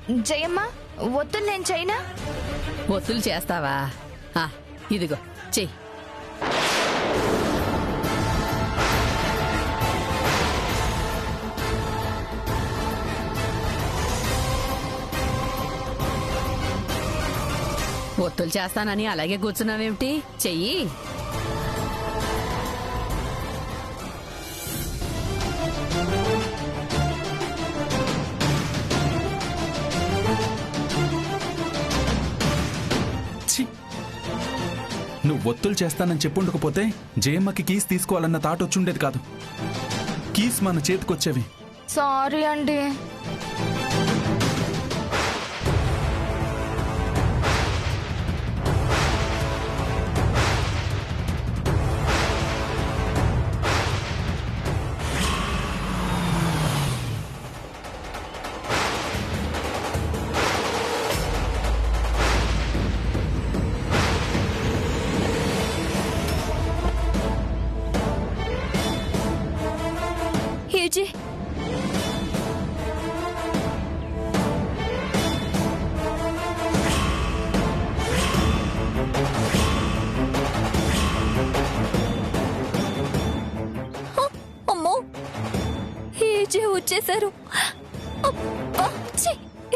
జయమ్మ, ఒత్తులు నేను చేయనా? ఒత్తులు చేస్తావా? ఇదిగో చెయ్యి. ఒత్తులు చేస్తానని అలాగే కూర్చున్నావేమిటి? చెయ్యి. నువ్వు ఒత్తులు చేస్తానని చెప్పుండకపోతే జయమ్మకి కీస్ తీసుకోవాలన్న తాట వచ్చుండేది కాదు. కీస్ మన చేతికొచ్చేవి. సారీ అండి. అమ్మో, ఏజే వచ్చేసారు.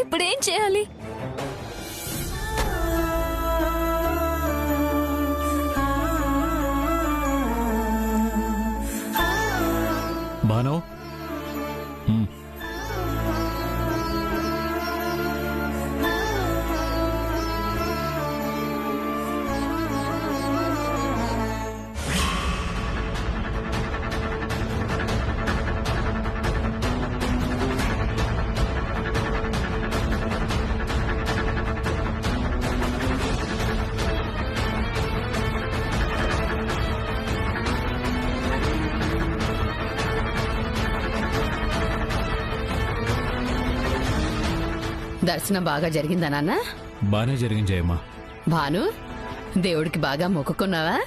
ఇప్పుడేం చేయాలి? భాను, దర్శనం బాగా జరిగిందా నాన్న? బానే జరిగింది జయమ్మ. భాను, దేవుడికి బాగా మొక్కుకున్నావా?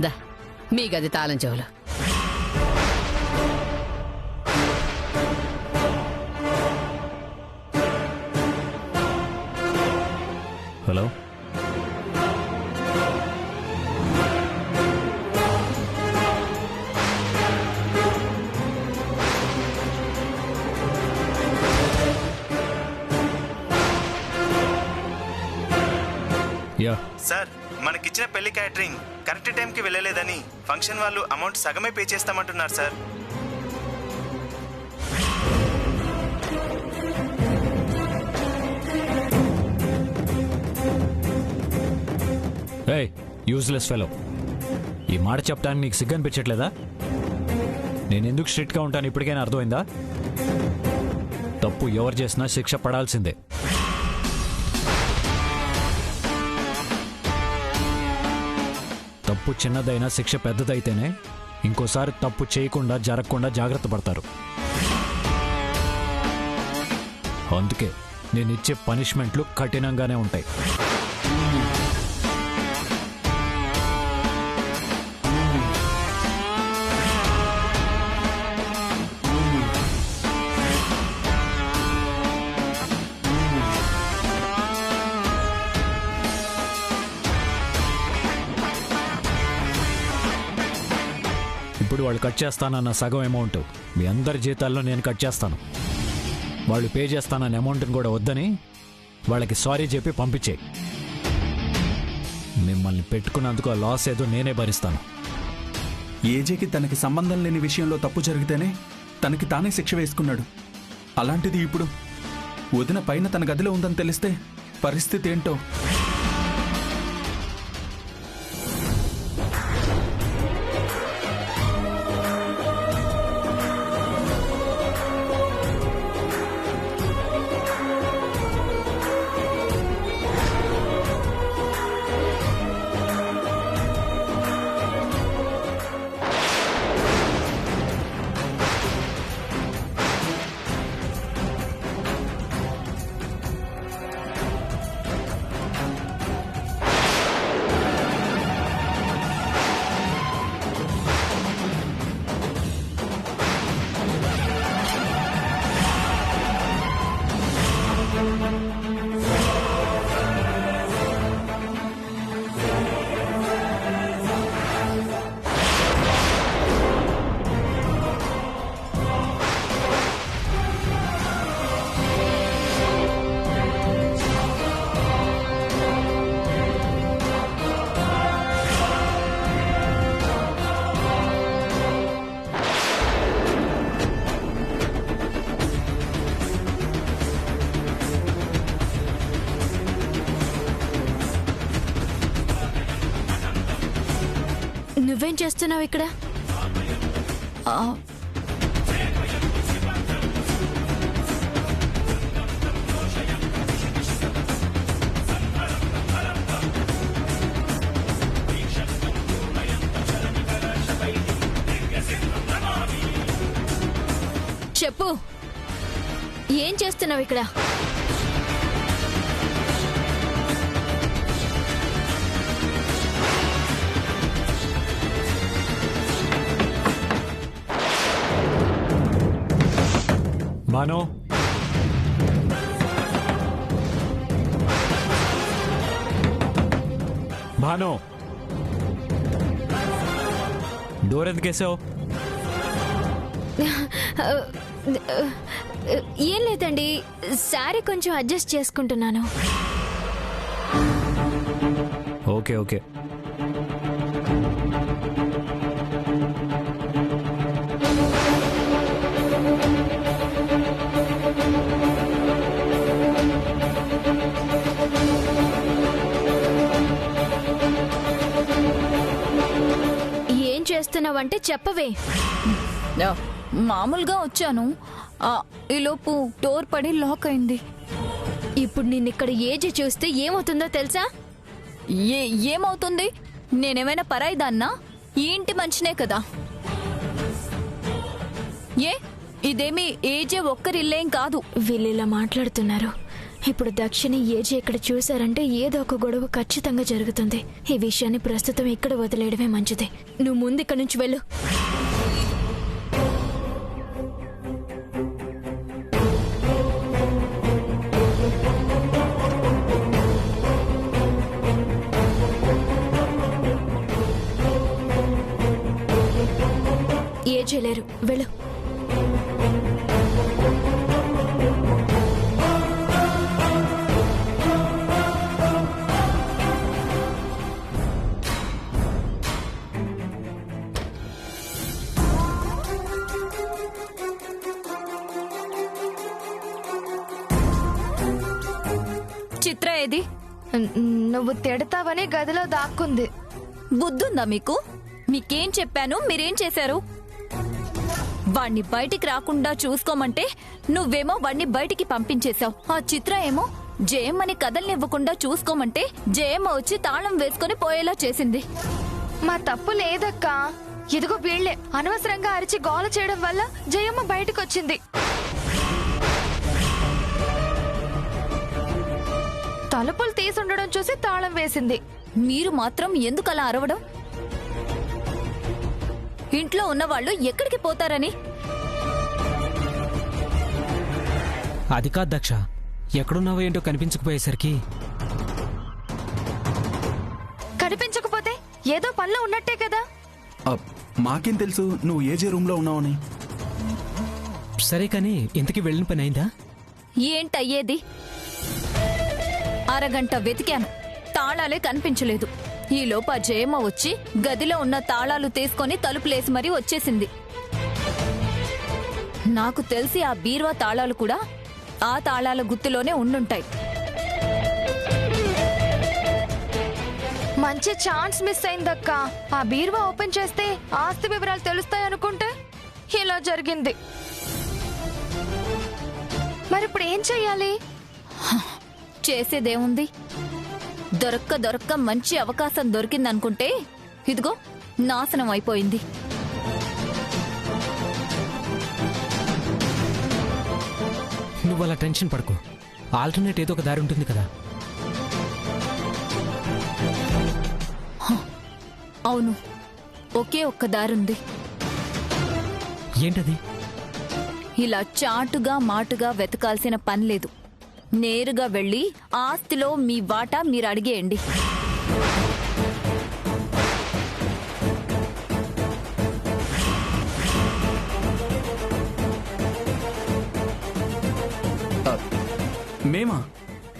దా, మీ గది తాళం చెవులు. హలో, సార్, మనకిచ్చిన పెళ్లి క్యాటరింగ్ కరెక్ట్ టైంకి వెళ్ళలేదని ఫంక్షన్ వాళ్ళు అమౌంట్ సగమే పే చేస్తామంటున్నారు సార్. ఏయ్ యూజ్లెస్ ఫెలో, ఈ మాట చెప్పడానికి నీకు సిగ్గు అనిపించట్లేదా? నేను ఎందుకు స్ట్రిక్ట్గా ఉంటాను ఇప్పటికైనా అర్థమైందా? తప్పు ఎవరు చేసినా శిక్ష పడాల్సిందే. తప్పు చిన్నదైనా శిక్ష పెద్దదైతేనే ఇంకోసారి తప్పు చేయకుండా జరగకుండా జాగ్రత్త పడతారు. అందుకే నేను ఇచ్చే పనిష్మెంట్లు కఠినంగానే ఉంటాయి. ఇప్పుడు వాళ్ళు కట్ చేస్తానన్న సగం అమౌంట్ మీ అందరి జీతాల్లో నేను కట్ చేస్తాను. వాళ్ళు పే చేస్తానన్న అమౌంట్ని కూడా వద్దని వాళ్ళకి సారీ చెప్పి పంపించే. మిమ్మల్ని పెట్టుకున్నందుకు ఆ లాస్ ఏదో నేనే భరిస్తాను. ఏజేకి తనకి సంబంధం లేని విషయంలో తప్పు జరిగితేనే తనకి తానే శిక్ష వేసుకున్నాడు. అలాంటిది ఇప్పుడు వదిన పైన తన గదిలో ఉందని తెలిస్తే పరిస్థితి ఏంటో. చేస్తున్నావు ఇక్కడ? ఆ, చెప్పు, ఏం చేస్తున్నావు ఇక్కడ? భాను, భాను, డోర్ ఎందుకేసావు? ఏం లేదండి, శారీ కొంచెం అడ్జస్ట్ చేసుకుంటున్నాను. Okay okay. ఏం చేస్తున్నావంటే చెప్పవే. మామూలుగా వచ్చాను. ఈలోపు డోర్ పడి లాక్ అయింది. ఇప్పుడు నిన్నిక్కడ ఏజీ చూస్తే ఏమవుతుందో తెలుసా? ఏమవుతుంది? నేనేమైనా పరాయిదాన్నా? ఈ ఇంటి మనిషినే కదా. ఇదేమి ఏజే ఒక్కరిల్లేం కాదు. వీళ్ళిలా మాట్లాడుతున్నారు. ఇప్పుడు దక్షిణి ఏజీ ఇక్కడ చూశారంటే ఏదో ఒక గొడవ ఖచ్చితంగా జరుగుతుంది. ఈ విషయాన్ని ప్రస్తుతం ఇక్కడ వదిలేయడమే మంచిది. నువ్వు ముందు ఇక్కడ నుంచి వెళ్ళు. ఏజీ లేరు, వెళ్ళు. చిత్ర ఏది? నువ్వు తిడతావని గదిలో దాక్కుంది. బుద్ధుందా మీకు? మీకేం చెప్పాను, మీరేం చేశారు? వాణ్ణి బయటికి రాకుండా చూసుకోమంటే నువ్వేమో వాణ్ణి బయటికి పంపించేశావు. ఆ చిత్ర ఏమో జయమ్మని కదలనివ్వకుండా చూసుకోమంటే జయమ్మ వచ్చి తాళం వేసుకుని పోయేలా చేసింది. మా తప్పు లేదక్కా. ఇదిగో వీళ్లే అనవసరంగా అరిచి గోల చేయడం వల్ల జయమ్మ బయటకొచ్చింది. తలుపులు తీసుండడం చూసి తాళం వేసింది. మీరు మాత్రం ఎందుకలా అరవడం? ఇంట్లో ఉన్నవాళ్ళు ఎక్కడికి పోతారని? అది కాదు దక్ష, ఎక్కడున్నావో ఏంటో కనిపించకపోయేసరికి. కనిపించకపోతే ఏదో పనిలో ఉన్నట్టే కదా. మాకేం తెలుసు నువ్వు ఏజే రూమ్ లో ఉన్నావని. సరే కానీ ఇంతకీ వెళ్ళిన పని అయిందా? ఏంటయ్యేది? అరగంట వెతికాను, తాళాలే కనిపించలేదు. ఈలోపు ఆ జయమ్మ వచ్చి గదిలో ఉన్న తాళాలు తీసుకొని తలుపులేసి మరీ వచ్చేసింది. నాకు తెలిసి ఆ బీరువా తాళాలు కూడా ఆ తాళాల గుత్తులోనే ఉండుంటాయి. మంచి ఛాన్స్ మిస్ అయిందక్క. ఆ బీరువా ఓపెన్ చేస్తే ఆస్తి వివరాలు తెలుస్తాయి అనుకుంటే ఇలా జరిగింది. మరిప్పుడు ఏం చెయ్యాలి? చేసేదేముంది? దొరక్క మంచి అవకాశం దొరికిందనుకుంటే ఇదిగో నాశనం అయిపోయింది. నువ్వు అలా టెన్షన్ పడకు, ఆల్టర్నేట్ ఏదో ఒక దారి ఉంటుంది కదా. అవును, ఒకే ఒక్క దారుంది. ఏంటది? ఇలా చాటుగా మాటుగా వెతకాల్సిన పని లేదు. నేరుగా వెళ్ళి ఆస్తిలో మీ వాటా మీరు అడిగేయండి.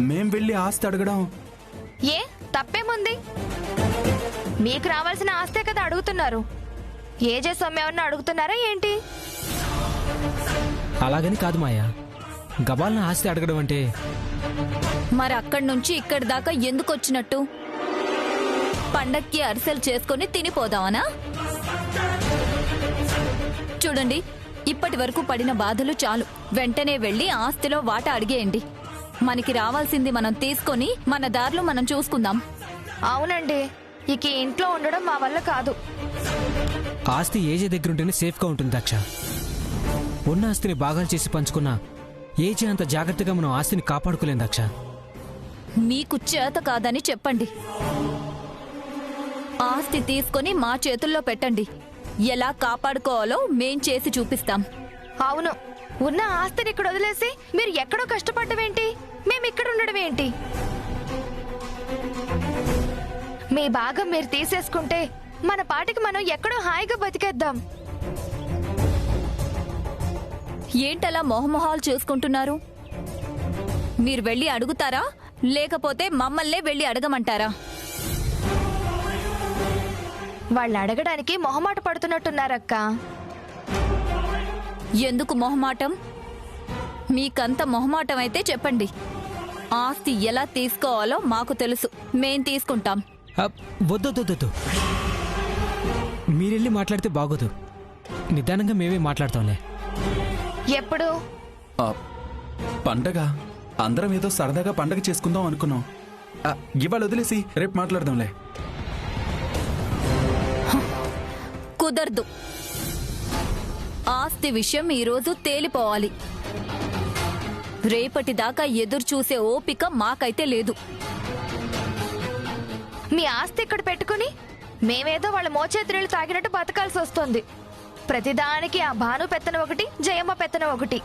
మేం వెళ్ళి ఆస్తి అడగడం ఏ తప్పేముంది? మీకు రావాల్సిన ఆస్తే కదా అడుగుతున్నారు. ఏజే సొమ్మేమన్నా అడుగుతున్నారా ఏంటి? అలాగని కాదు మాయా, గబాల్న ఆస్తి అడగడం అంటే. మరి అక్కడి నుంచి ఇక్కడి దాకా ఎందుకు వచ్చినట్టు? పండక్కి అరిసెలు చేసుకుని తినిపోదామనా? చూడండి, ఇప్పటి వరకు పడిన బాధలు చాలు. వెంటనే వెళ్లి ఆస్తిలో వాటా అడిగేయండి. మనకి రావాల్సింది మనం తీసుకొని మన దారిలో మనం చూసుకుందాం. అవునండి, ఇక ఈ ఇంట్లో ఉండడం మా వల్ల కాదు. ఆస్తి ఏజే దగ్గరుంటేనే సేఫ్గా ఉంటుంది దక్ష. ఉన్న ఆస్తిని భాగాలు చేసి పంచుకున్నా ఏజే అంత జాగ్రత్తగా మనం ఆస్తిని కాపాడుకోలేం దక్ష. మీకు చేత కాదని చెప్పండి. ఆస్తి తీసుకొని మా చేతుల్లో పెట్టండి. ఎలా కాపాడుకోవాలో మేం చేసి చూపిస్తాం. అవును, ఉన్న ఆస్తిని ఇక్కడ వదిలేసి మీరు ఎక్కడో కష్టపడ్డమేంటి, మేము ఇక్కడ ఉండడం ఏంటి? మీ భాగం మీరు తీసేసుకుంటే మన పాటికి మనం ఎక్కడో హాయిగా బతికేద్దాం. ఏంటలా మొహమొహాలు చూసుకుంటున్నారు? మీరు వెళ్ళి అడుగుతారా, లేకపోతే మమ్మల్నే వెళ్ళి అడగమంటారా? వాళ్ళు అడగడానికి మొహమాట పడుతున్నట్టున్నారక్క. ఎందుకు మొహమాటం? మీకంత మొహమాటం అయితే చెప్పండి. ఆస్తి ఎలా తీసుకోవాలో మాకు తెలుసు, మేం తీసుకుంటాం. వద్దొద్దొద్దు, మీరెళ్ళి మాట్లాడితే బాగోదు. నిదానంగా మేమే మాట్లాడతాంలే. ఎప్పుడు? పండగ అందరం ఏదో సరదాగా పండగ చేసుకుందాం అనుకున్నాం. ఇవాళ వదిలేసి రేపు మాట్లాడదాంలే. కుదరదు. ఆస్తి విషయం ఈరోజు తేలిపోవాలి. రేపటిదాకా ఎదురు చూసే ఓపిక మాకైతే లేదు. మీ ఆస్తి ఇక్కడ పెట్టుకుని మేమేదో వాళ్ళ మోచేతులు తాగినట్టు బతకాల్సి వస్తుంది. ప్రతిదానికి ఆ భాను పెత్తనం ఒకటి, జయమ్మ పెత్తనం ఒకటి.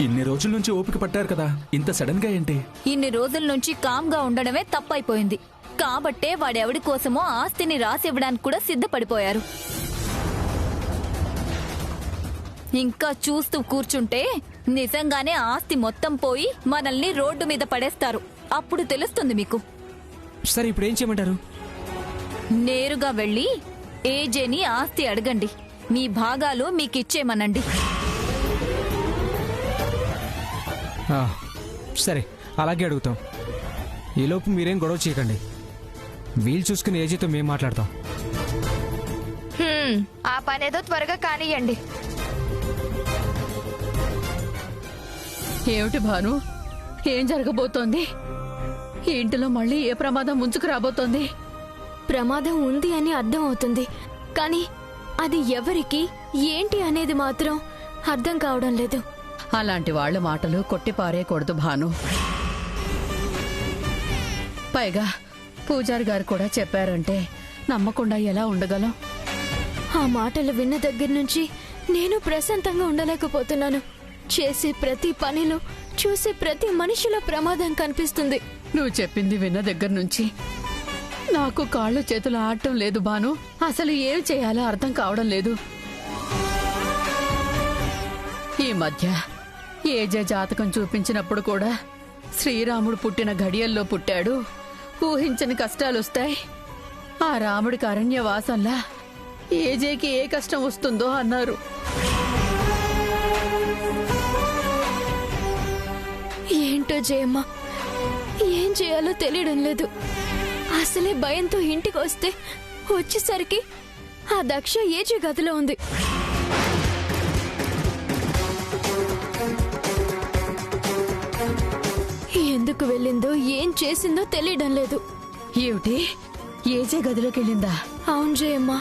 ఇన్ని రోజుల నుంచి ఓపిక పట్టారు కదా, ఇంత సడన్ గా ఏంటి? ఇన్ని రోజుల నుంచి కామ్గా ఉండడమే తప్పైపోయింది. కాబట్టే వాడెవడి కోసమో ఆస్తిని రాసివ్వడానికి కూడా సిద్ధపడిపోయారు. ఇంకా చూస్తూ కూర్చుంటే నిజంగానే ఆస్తి మొత్తం పోయి మనల్ని రోడ్డు మీద పడేస్తారు. అప్పుడు తెలుస్తుంది మీకు. సరే, ఇప్పుడు ఏం చేయమంటారు? నేరుగా వెళ్ళి ఏజేని ఆస్తి అడగండి. మీ భాగాలు మీకిచ్చేమనండి. సరే, అలాగే అడుగుతాం. ఈలోపు మీరేం గొడవ చేయకండి. వీలు చూసుకుని ఏజీతో మేము మాట్లాడతాం. ఆ పనేదో త్వరగా కానియండి. ఏమిటి భాను, ఏం జరగబోతోంది? ఈ ఇంటిలో మళ్ళీ ఏ ప్రమాదం ముంచుకు రాబోతోంది? ప్రమాదం ఉంది అని అర్థం అవుతుంది, కానీ అది ఎవరికి ఏంటి అనేది మాత్రం అర్థం కావడం లేదు. అలాంటి వాళ్ళ మాటలు కొట్టిపారేయకూడదు భాను. పైగా పూజారి గారు కూడా చెప్పారంటే నమ్మకుండా ఎలా ఉండగలం? ఆ మాటలు విన్న దగ్గర నుంచి నేను ప్రశాంతంగా ఉండలేకపోతున్నాను. చేసే ప్రతి పనిలో, చూసే ప్రతి మనిషిలో ప్రమాదం కనిపిస్తుంది. నువ్వు చెప్పింది విన్న దగ్గర నుంచి నాకు కాళ్ళు చేతులు ఆడటం లేదు భాను. అసలు ఏం చేయాలో అర్థం కావడం లేదు. ఈ మధ్య ఏజే జాతకం చూపించినప్పుడు కూడా శ్రీరాముడు పుట్టిన ఘడియల్లో పుట్టాడు, ఊహించని కష్టాలొస్తాయి. ఆ రాముడికి అరణ్యవాసంలా ఏజేకి ఏ కష్టం వస్తుందో అన్నారు. ఏంటో జయమ్మ, ఏం చేయాలో తెలియడం లేదు. అసలే భయంతో ఇంటికి వచ్చేసరికి ఆ దక్ష ఏజే గదిలో ఉంది. ఎందుకు వెళ్ళిందో, ఏం చేసిందో తెలియడం లేదు. ఏమిటి, ఏజే గదిలోకి వెళ్ళిందా? అవును జయమ్మ.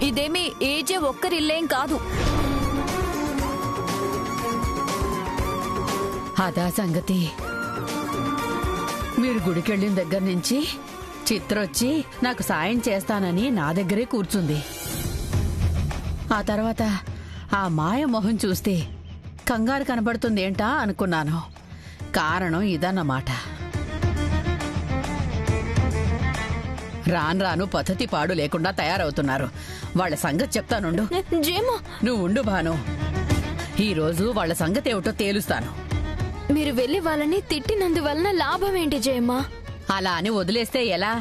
ఇదేమి ఏజే ఒక్కరిల్లేం కాదు. అదా సంగతి. మీరు గుడికెళ్ళిన దగ్గర నుంచి చిత్రొచ్చి నాకు సాయం చేస్తానని నా దగ్గరే కూర్చుంది. ఆ తర్వాత ఆ మాయ మొహం చూస్తే కంగారు కనబడుతుంది ఏంటా అనుకున్నాను. కారణం ఇదన్నమాట. రాను పద్ధతి పాడు లేకుండా తయారవుతున్నారు. వాళ్ళ సంగతి చెప్తానుండు. నువ్వు ఉండు భాను, ఈరోజు వాళ్ళ సంగతి ఏమిటో తేలుస్తాను. మీరు వెళ్లి వాళ్ళని తిట్టినందువలన లాభం ఏంటి జయమ్మ? అలా అని వదిలేస్తే ఎలా?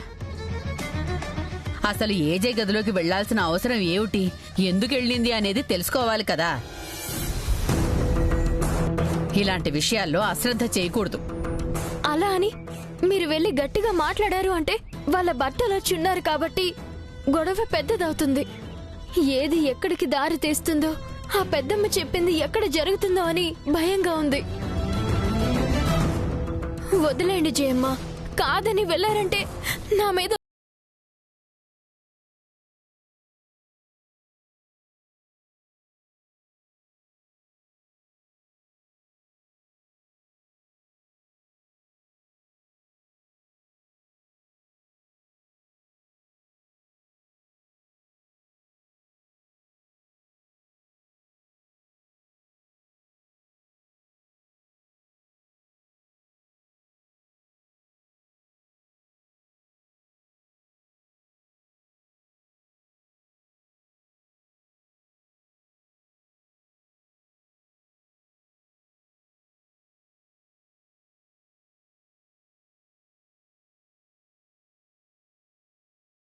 అసలు ఏజే గదిలోకి వెళ్లాల్సిన అవసరం ఏమిటి, ఎందుకు వెళ్ళింది అనేది తెలుసుకోవాలి కదా. ఇలాంటి విషయాల్లో అశ్రద్ధ చేయకూడదు. అలా అని మీరు వెళ్ళి గట్టిగా మాట్లాడారు అంటే వాళ్ళ బట్టలో చున్నారు కాబట్టి గొడవ పెద్దదవుతుంది. ఏది ఎక్కడికి దారి తీస్తుందో, ఆ పెద్దమ్మ చెప్పింది ఎక్కడ జరుగుతుందో అని భయంగా ఉంది. వదిలేండి జయమ్మ, కాదని వెళ్ళారంటే నా మీద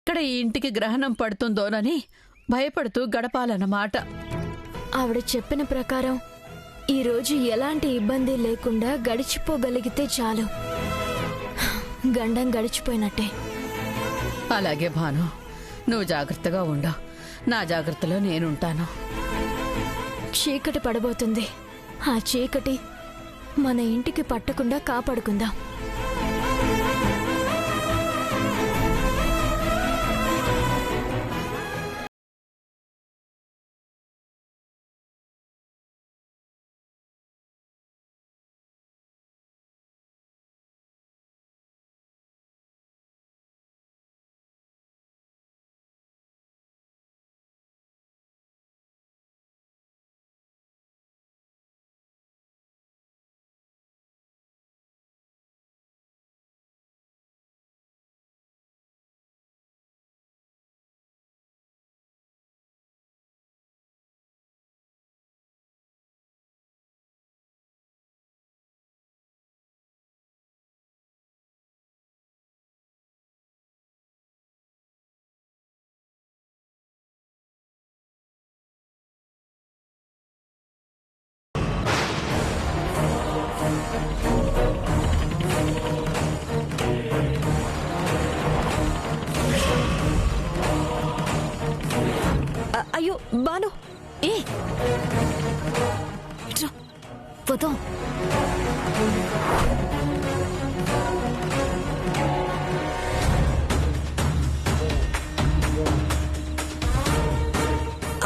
ఇక్కడ ఈ ఇంటికి గ్రహణం పడుతుందోనని భయపడుతూ గడపాలన్నమాట. ఆవిడ చెప్పిన ప్రకారం ఈరోజు ఎలాంటి ఇబ్బంది లేకుండా గడిచిపోగలిగితే చాలు. గండం గడిచిపోయినట్టే. అలాగే భాను, నువ్వు జాగ్రత్తగా ఉండు. నా జాగ్రత్తలో నేనుంటాను. చీకటి పడబోతుంది. ఆ చీకటి మన ఇంటికి పట్టకుండా కాపాడుకుందాం. అయ్యో బాను, ఏ పోతాం.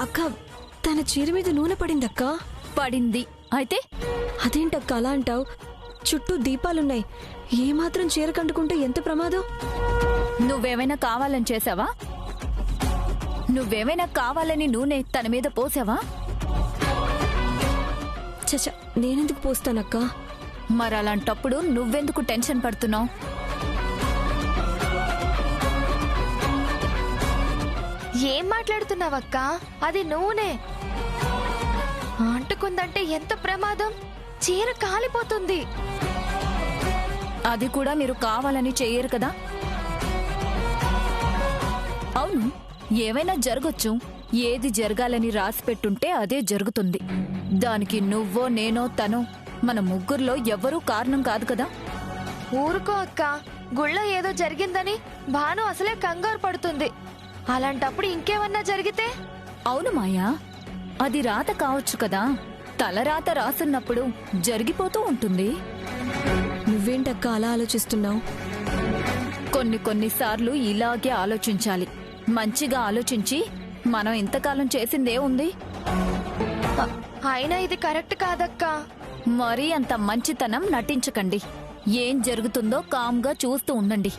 అక్క, తన చీర మీద నూనె పడిందక్క. పడింది అయితే? అదేంటక్క అలా అంటావు? చుట్టూ దీపాలున్నాయి. ఏమాత్రం చీర కంటుకుంటే ఎంత ప్రమాదం. నువ్వేమైనా కావాలని చేసావా? నువ్వేమైనా కావాలని నూనె తన మీద పోసావా? చచ్చ, నేనెందుకు పోస్తానక్క? మరలాంటప్పుడు నువ్వెందుకు టెన్షన్ పడుతున్నావు? ఏం మాట్లాడుతున్నావక్క? అది నూనె అంటుకుందంటే ఎంత ప్రమాదం. చీర కాలిపోతుంది. అది కూడా మీరు కావాలని చెయ్యరు కదా. అవును, ఏవైనా జరగొచ్చు. ఏది జరగాలని రాసి పెట్టుంటే అదే జరుగుతుంది. దానికి నువ్వో నేనో తనో మన ముగ్గురులో ఎవ్వరూ కారణం కాదు కదా. ఊరుకో అక్క, గుళ్ళో ఏదో జరిగిందని భాను అసలే కంగారు పడుతుంది. అలాంటప్పుడు ఇంకేమన్నా జరిగితే? అవును మాయా, అది రాత కావచ్చు కదా. తలరాత రాసున్నప్పుడు జరిగిపోతూ ఉంటుంది. నువ్వేంటక్క అలా ఆలోచిస్తున్నావు? కొన్నిసార్లు ఇలాగే ఆలోచించాలి. మంచిగా ఆలోచించి మనం ఇంతకాలం చేసిందే ఉంది. అయినా ఇది కరెక్ట్ కాదక్క. మరీ అంత మంచితనం నటించకండి. ఏం జరుగుతుందో కామ్గా చూస్తూ ఉండండి.